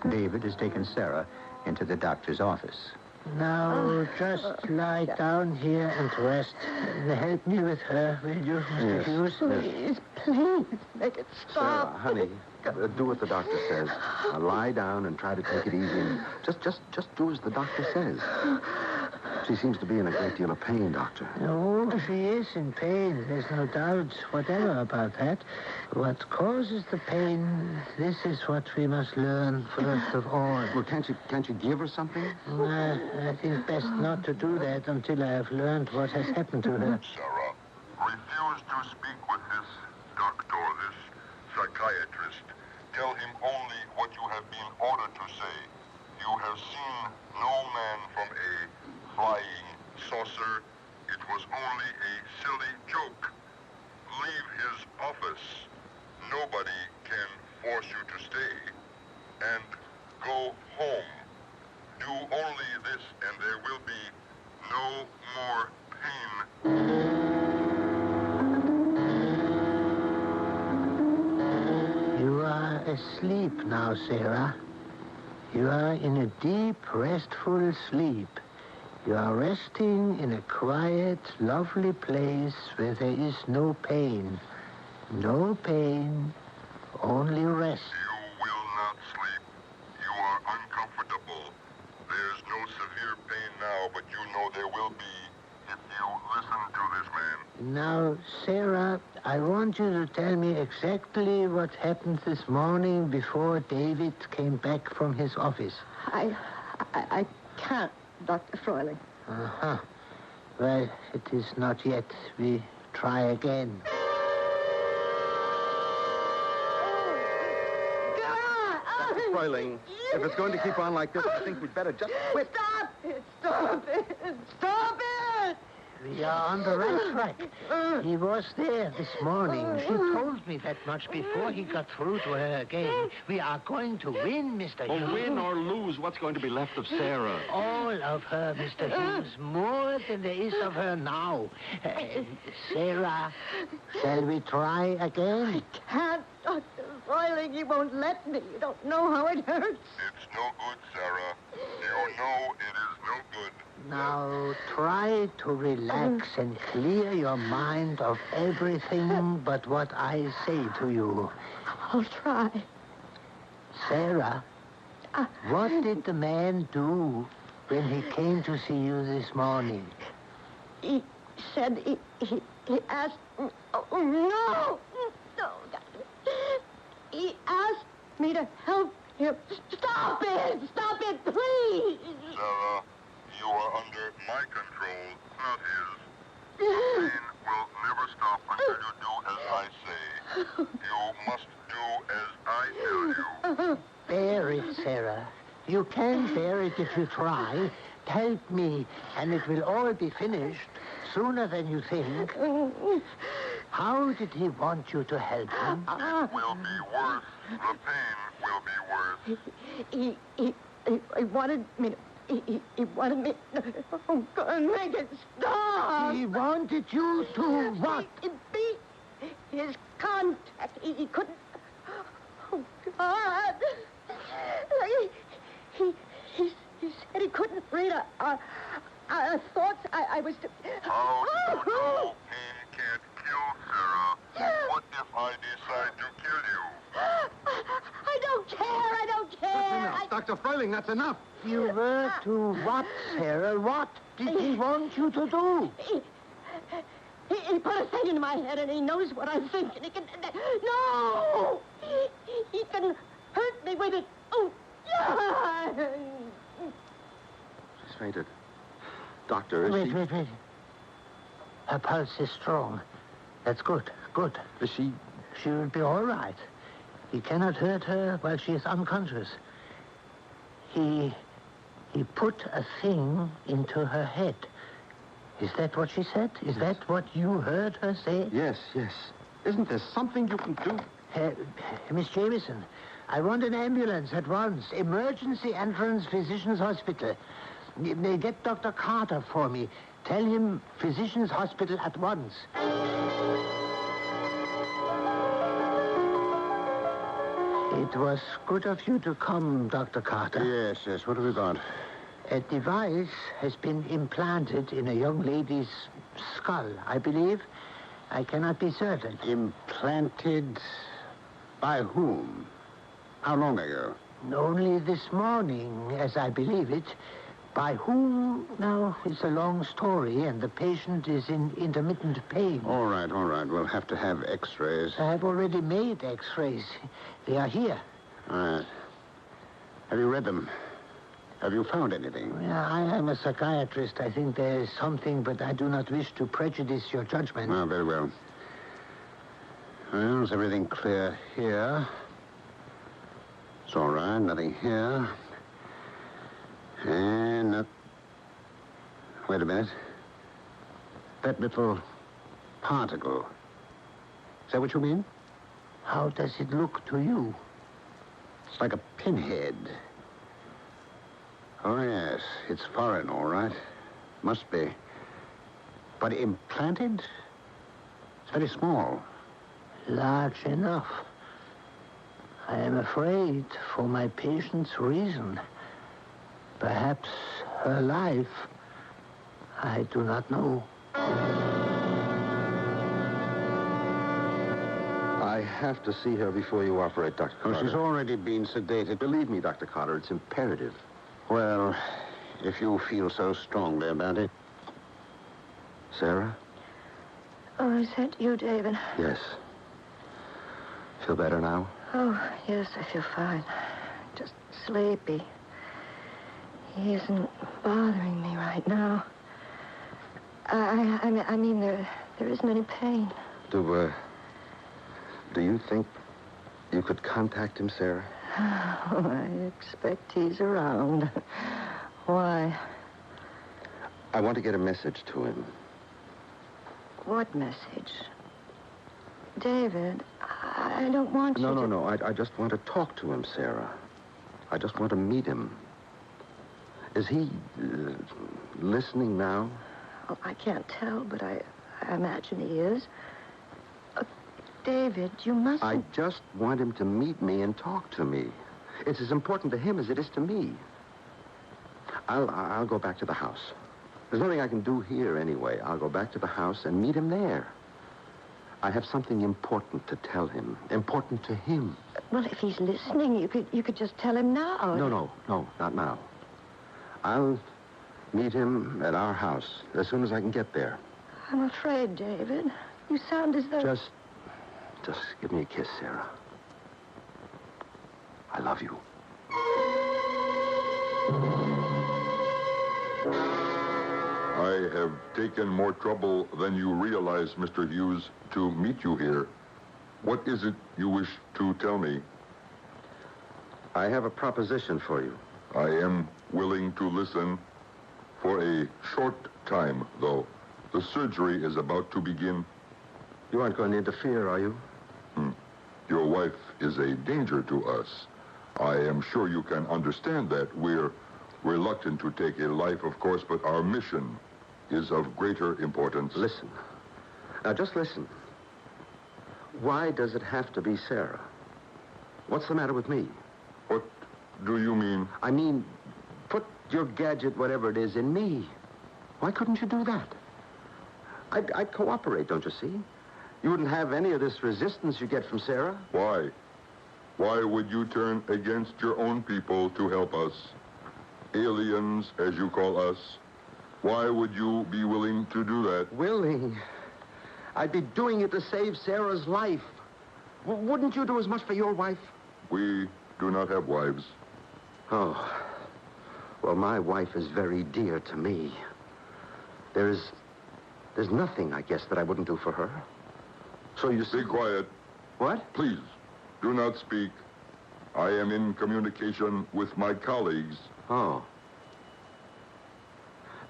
David has taken Sarah into the doctor's office. Now, just lie down here and rest. And help me with her, will you, Mr. Hughes? Please, please, make it stop. Sarah, honey, do what the doctor says. Now lie down and try to take it easy. And just do as the doctor says. She seems to be in a great deal of pain, Doctor. Oh, she is in pain. There's no doubt whatever about that. What causes the pain, this is what we must learn first of all. Well, can't you give her something? I think best not to do that until I have learned what has happened to her. Sarah, refuse to speak with this doctor, this psychiatrist. Tell him only what you have been ordered to say. You have seen no man from a flying saucer. It was only a silly joke. Leave his office. Nobody can force you to stay. And go home. Do only this, and there will be no more pain. asleep now, Sarah. You are in a deep, restful sleep. You are resting in a quiet, lovely place where there is no pain. No pain, only rest. You will not sleep. You are uncomfortable. There's no severe pain now, but you know there will be if you listen to this man. Now, Sarah, I want you to tell me exactly what happened this morning before David came back from his office. I can't, Dr. Froiling. Uh-huh. Well, it is not yet. We try again. Dr. Froiling, if it's going to keep on like this, I think we'd better just quit. Stop it! Stop it! Stop it! We are on the right track. He was there this morning. She told me that much before he got through to her again. We are going to win, Mr. Hughes. Well, win or lose, what's going to be left of Sarah? All of her, Mr. Hughes. More than there is of her now. Sarah, shall we try again? I can't, Dr. Froiling. He won't let me. You don't know how it hurts. It's no good, Sarah. You know it is no good. Now, try to relax and clear your mind of everything but what I say to you. I'll try. Sarah, what did the man do when he came to see you this morning? He said he asked... Oh, no! No, he asked me to help him. Stop it! Stop it, please! Sarah, you are under my control, not his. The pain will never stop until you do as I say. You must do as I tell you. Bear it, Sarah. You can bear it if you try. Help me, and it will all be finished sooner than you think. How did he want you to help him? It will be worse. The pain will be worse. He wanted me to... He wanted me... Oh, God, make it stop! He wanted you to what? It beat his contact. He couldn't... Oh, God. He said he couldn't read our thoughts. I was to... How do you know pain can't kill, Sarah? What if I decide to kill you? I don't care. I don't care. That's enough. Dr. Froiling, that's enough. You were to what, Sarah? What did he want you to do? He put a thing in my head, and he knows what I think, and he can... No! He can hurt me with it. Oh, She's fainted. Doctor, is she... Wait. Her pulse is strong. That's good. Is she... She will be all right. He cannot hurt her while she is unconscious. He put a thing into her head. Is that what she said? Is that what you heard her say? Yes. Isn't there something you can do? Miss Jameson, I want an ambulance at once. Emergency entrance, Physicians Hospital. Get Dr. Carter for me. Tell him Physicians Hospital at once. It was good of you to come, Dr. Carter. Yes. What have we got? A device has been implanted in a young lady's skull, I believe. I cannot be certain. Implanted by whom? How long ago? Only this morning, as I believe it. By whom? Now, it's a long story, and the patient is in intermittent pain. All right. We'll have to have x-rays. I have already made x-rays. They are here. All right. Have you read them? Have you found anything? Yeah, I am a psychiatrist. I think there is something, but I do not wish to prejudice your judgment. Oh, very well. Well, is everything clear here? It's all right. Nothing here. And not... Wait a minute. That little particle. Is that what you mean? How does it look to you? It's like a pinhead. Oh, yes. It's foreign, all right. Must be. But implanted? It's very small. Large enough. I am afraid for my patient's reason. Perhaps her life. I do not know. I have to see her before you operate, Dr. Oh, Carter. she's already been sedated. Believe me, Dr. Carter, it's imperative. Well, if you feel so strongly about it. Sarah? Oh, is that you, David? Yes. Feel better now? Oh, yes, I feel fine. Just sleepy. He isn't bothering me right now. I mean, there isn't any pain. Do you think you could contact him, Sarah? Oh, I expect he's around. Why? I want to get a message to him. What message? David, I don't want you to... No. I just want to talk to him, Sarah. I just want to meet him. Is he listening now? Oh, I can't tell, but I imagine he is. David, you mustn't... I just want him to meet me and talk to me. It's as important to him as it is to me. I'll go back to the house. There's nothing I can do here anyway. I'll go back to the house and meet him there. I have something important to tell him. Important to him. Well, if he's listening, you could just tell him now. No, not now. I'll meet him at our house as soon as I can get there. I'm afraid, David. You sound as though... Just give me a kiss, Sarah. I love you. I have taken more trouble than you realize, Mr. Hughes, to meet you here. What is it you wish to tell me? I have a proposition for you. I am willing to listen for a short time, though. The surgery is about to begin. You aren't going to interfere, are you? Your wife is a danger to us. I am sure you can understand that. We're reluctant to take a life, of course, but our mission is of greater importance. Listen. Now, just listen. Why does it have to be Sarah? What's the matter with me? What do you mean? I mean, put your gadget, whatever it is, in me. Why couldn't you do that? I'd cooperate, don't you see? You wouldn't have any of this resistance you get from Sarah. Why? Why would you turn against your own people to help us? Aliens, as you call us. Why would you be willing to do that? Willing? I'd be doing it to save Sarah's life. Wouldn't you do as much for your wife? We do not have wives. Oh. Well, my wife is very dear to me. There's nothing, I guess, that I wouldn't do for her. So you see... Be quiet. What? Please, do not speak. I am in communication with my colleagues. Oh.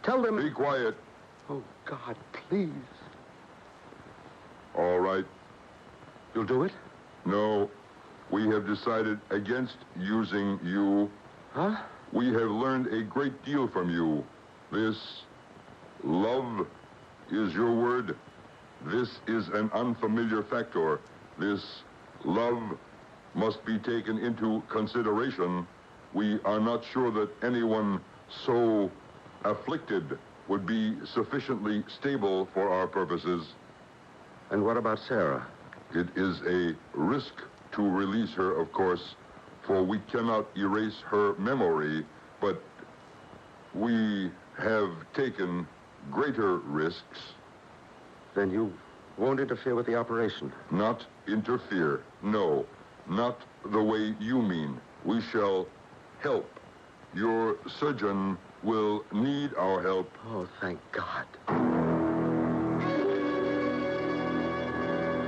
Tell them... Be quiet. Oh, God, please. All right. You'll do it? No. We have decided against using you. Huh? We have learned a great deal from you. This love is your word. This is an unfamiliar factor. This love must be taken into consideration. We are not sure that anyone so afflicted would be sufficiently stable for our purposes. And what about Sarah? It is a risk to release her, of course, for we cannot erase her memory, but we have taken greater risks. Then you won't interfere with the operation? Not interfere, no. Not the way you mean. We shall help. Your surgeon will need our help. Oh, thank God.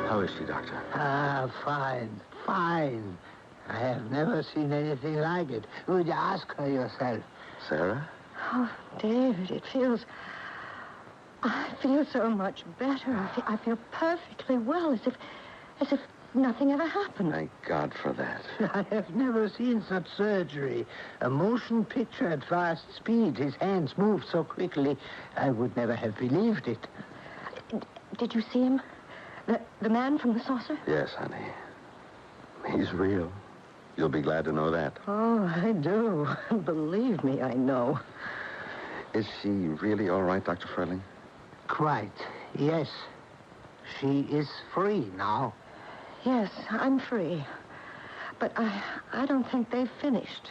How is she, Doctor? Fine. I have never seen anything like it. Would you ask her yourself? Sarah? Oh, David, I feel so much better. I feel perfectly well, as if nothing ever happened. Thank God for that. I have never seen such surgery. A motion picture at fast speed. His hands moved so quickly, I would never have believed it. Did you see him? The man from the saucer? Yes, honey. He's real. You'll be glad to know that. Oh, I do. Believe me, I know. Is she really all right, Dr. Fredling? Quite, yes. She is free now. Yes, I'm free. But I don't think they've finished.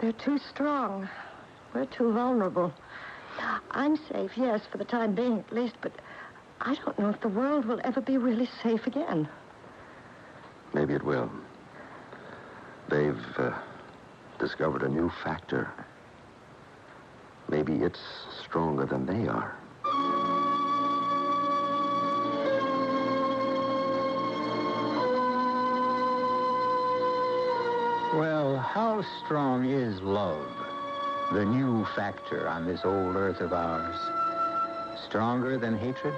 They're too strong. We're too vulnerable. I'm safe, yes, for the time being at least, but I don't know if the world will ever be really safe again. Maybe it will. They've discovered a new factor. Maybe it's stronger than they are. Well, how strong is love? The new factor on this old earth of ours. Stronger than hatred?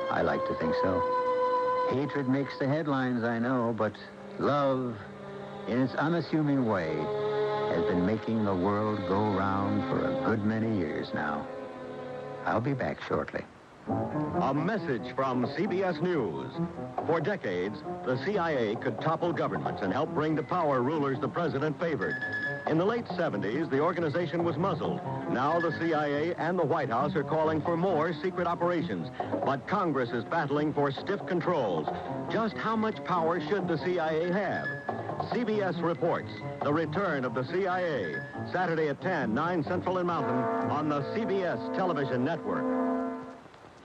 I like to think so. Hatred makes the headlines, I know, but love, in its unassuming way, has been making the world go round for a good many years now. I'll be back shortly. A message from CBS News. For decades, the CIA could topple governments and help bring to power rulers the president favored. In the late 70s, the organization was muzzled. Now the CIA and the White House are calling for more secret operations. But Congress is battling for stiff controls. Just how much power should the CIA have? CBS reports the return of the CIA. Saturday at 10, 9 Central and Mountain on the CBS television network.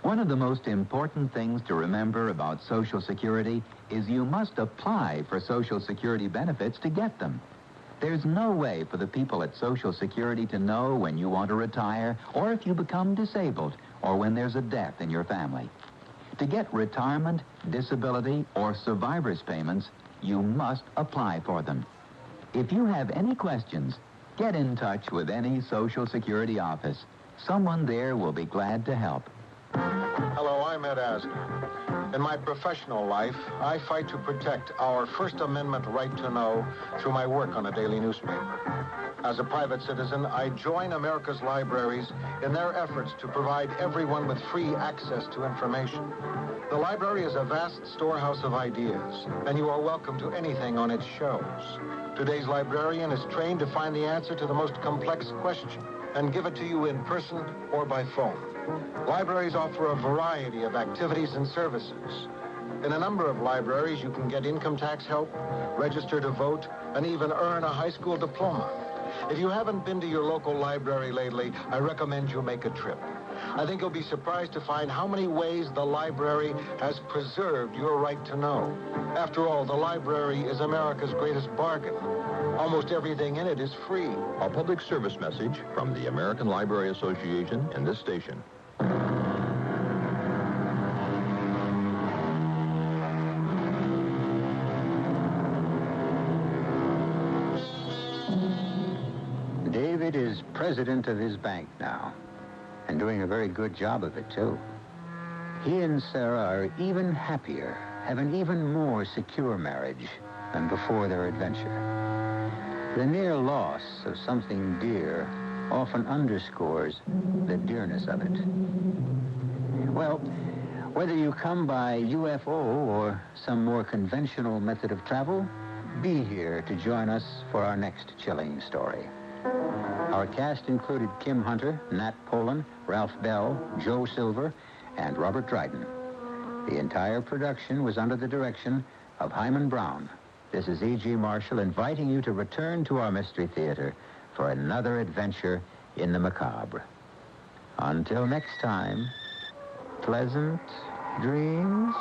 One of the most important things to remember about Social Security is you must apply for Social Security benefits to get them. There's no way for the people at Social Security to know when you want to retire or if you become disabled or when there's a death in your family. To get retirement, disability, or survivor's payments, you must apply for them. If you have any questions, get in touch with any Social Security office. Someone there will be glad to help. Hello, I'm Ed Asner. In my professional life, I fight to protect our First Amendment right to know through my work on a daily newspaper. As a private citizen, I join America's libraries in their efforts to provide everyone with free access to information. The library is a vast storehouse of ideas, and you are welcome to anything on its shelves. Today's librarian is trained to find the answer to the most complex question and give it to you in person or by phone. Libraries offer a variety of activities and services. In a number of libraries, you can get income tax help, register to vote, and even earn a high school diploma. If you haven't been to your local library lately, I recommend you make a trip. I think you'll be surprised to find how many ways the library has preserved your right to know. After all, the library is America's greatest bargain. Almost everything in it is free. A public service message from the American Library Association and this station. David is president of his bank now, and doing a very good job of it, too. He and Sarah are even happier, have an even more secure marriage than before their adventure. The near loss of something dear often underscores the dearness of it. Well, whether you come by UFO or some more conventional method of travel, be here to join us for our next chilling story. Our cast included Kim Hunter, Nat Polan, Ralph Bell, Joe Silver, and Robert Dryden. The entire production was under the direction of Hyman Brown. This is E.G. Marshall inviting you to return to our Mystery Theater for another adventure in the macabre. Until next time, pleasant dreams.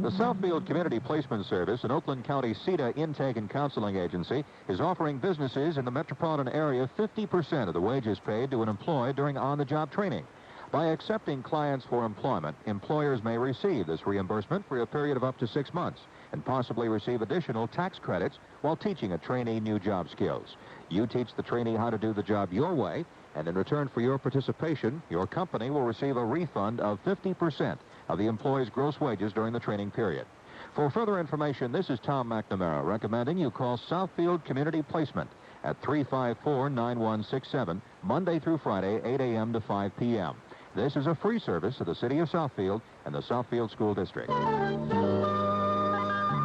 The Southfield Community Placement Service, an Oakland County CETA intake and counseling agency, is offering businesses in the metropolitan area 50% of the wages paid to an employee during on-the-job training. By accepting clients for employment, employers may receive this reimbursement for a period of up to 6 months and possibly receive additional tax credits while teaching a trainee new job skills. You teach the trainee how to do the job your way, and in return for your participation, your company will receive a refund of 50% of the employee's gross wages during the training period. For further information, this is Tom McNamara recommending you call Southfield Community Placement at 354-9167, Monday through Friday, 8 a.m. to 5 p.m. This is a free service of the City of Southfield and the Southfield School District.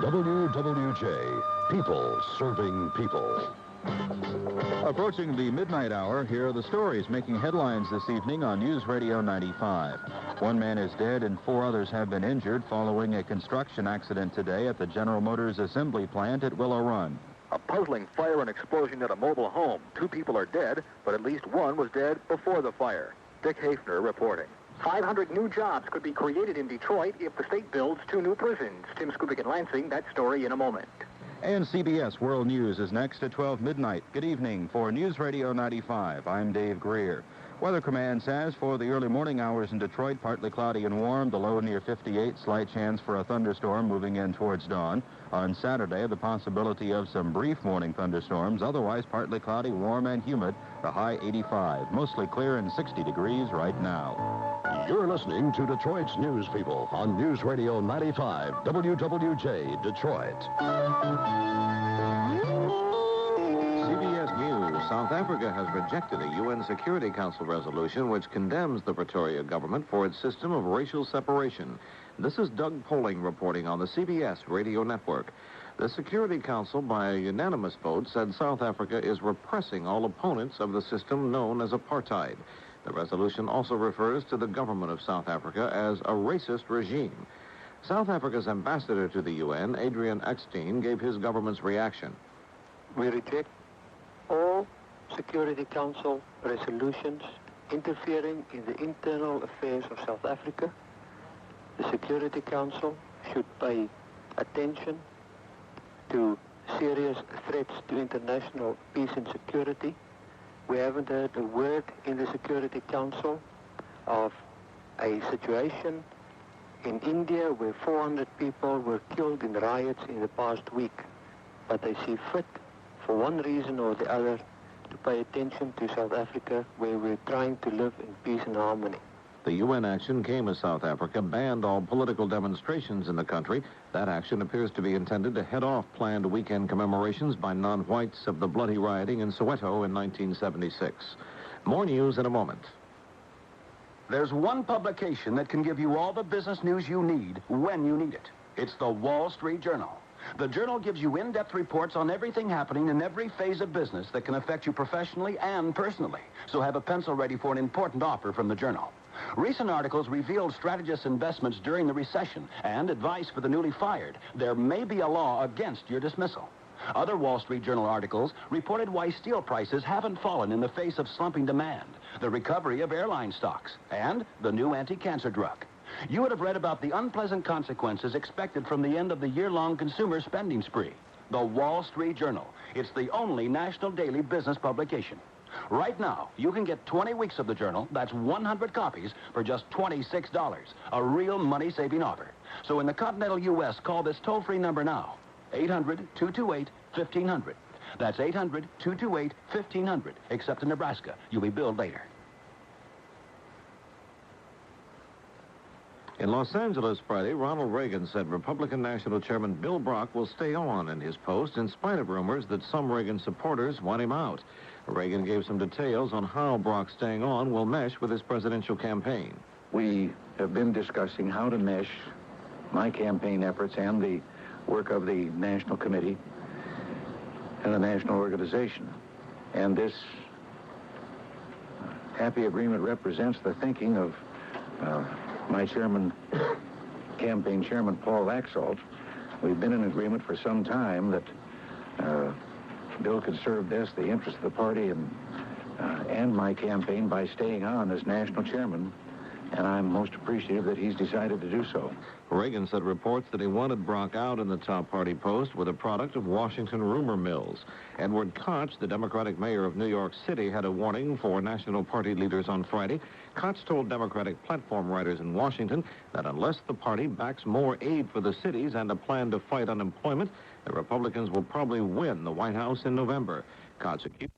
WWJ, people serving people. Approaching the midnight hour, here are the stories making headlines this evening on News Radio 95. One man is dead and 4 others have been injured following a construction accident today at the General Motors assembly plant at Willow Run. A puzzling fire and explosion at a mobile home. 2 people are dead, but at least 1 was dead before the fire. Dick Hafner reporting. 500 new jobs could be created in Detroit if the state builds 2 new prisons. Tim Skubik in Lansing, that story in a moment. And CBS World News is next at 12 midnight. Good evening. For News Radio 95, I'm Dave Greer. Weather Command says for the early morning hours in Detroit, partly cloudy and warm, the low near 58, slight chance for a thunderstorm moving in towards dawn. On Saturday, the possibility of some brief morning thunderstorms, otherwise partly cloudy, warm and humid, the high 85. Mostly clear and 60 degrees right now. You're listening to Detroit's News People on News Radio 95, WWJ Detroit. CBS News. South Africa has rejected a UN Security Council resolution which condemns the Pretoria government for its system of racial separation. This is Doug Poling reporting on the CBS radio network. The Security Council, by a unanimous vote, said South Africa is repressing all opponents of the system known as apartheid. The resolution also refers to the government of South Africa as a racist regime. South Africa's ambassador to the UN, Adrian Eckstein, gave his government's reaction. We reject all Security Council resolutions interfering in the internal affairs of South Africa. The Security Council should pay attention to serious threats to international peace and security. We haven't heard a word in the Security Council of a situation in India where 400 people were killed in riots in the past week. But they see fit, for one reason or the other, to pay attention to South Africa, where we're trying to live in peace and harmony. The UN action came as South Africa banned all political demonstrations in the country. That action appears to be intended to head off planned weekend commemorations by non-whites of the bloody rioting in Soweto in 1976. More news in a moment. There's one publication that can give you all the business news you need when you need it. It's the Wall Street Journal. The Journal gives you in-depth reports on everything happening in every phase of business that can affect you professionally and personally. So have a pencil ready for an important offer from the Journal. Recent articles revealed strategist investments during the recession and advice for the newly fired. There may be a law against your dismissal. Other Wall Street Journal articles reported why steel prices haven't fallen in the face of slumping demand, the recovery of airline stocks, and the new anti-cancer drug. You would have read about the unpleasant consequences expected from the end of the year-long consumer spending spree. The Wall Street Journal. It's the only national daily business publication. Right now, you can get 20 weeks of the Journal, that's 100 copies, for just $26. A real money-saving offer. So in the continental U.S., call this toll-free number now. 800-228-1500. That's 800-228-1500. Except in Nebraska. You'll be billed later. In Los Angeles Friday, Ronald Reagan said Republican National Chairman Bill Brock will stay on in his post in spite of rumors that some Reagan supporters want him out. Reagan gave some details on how Brock staying on will mesh with his presidential campaign. We have been discussing how to mesh my campaign efforts and the work of the National Committee and the National Organization. And this happy agreement represents the thinking of my campaign chairman, Paul Laxalt. We've been in agreement for some time that Bill could serve best the interests of the party and my campaign by staying on as national chairman and I'm most appreciative that he's decided to do so. Reagan said reports that he wanted Brock out in the top party post were the product of Washington rumor mills. Edward Koch, the Democratic mayor of New York City, had a warning for national party leaders on Friday. Koch told Democratic platform writers in Washington that unless the party backs more aid for the cities and a plan to fight unemployment, the Republicans will probably win the White House in November. Koch accused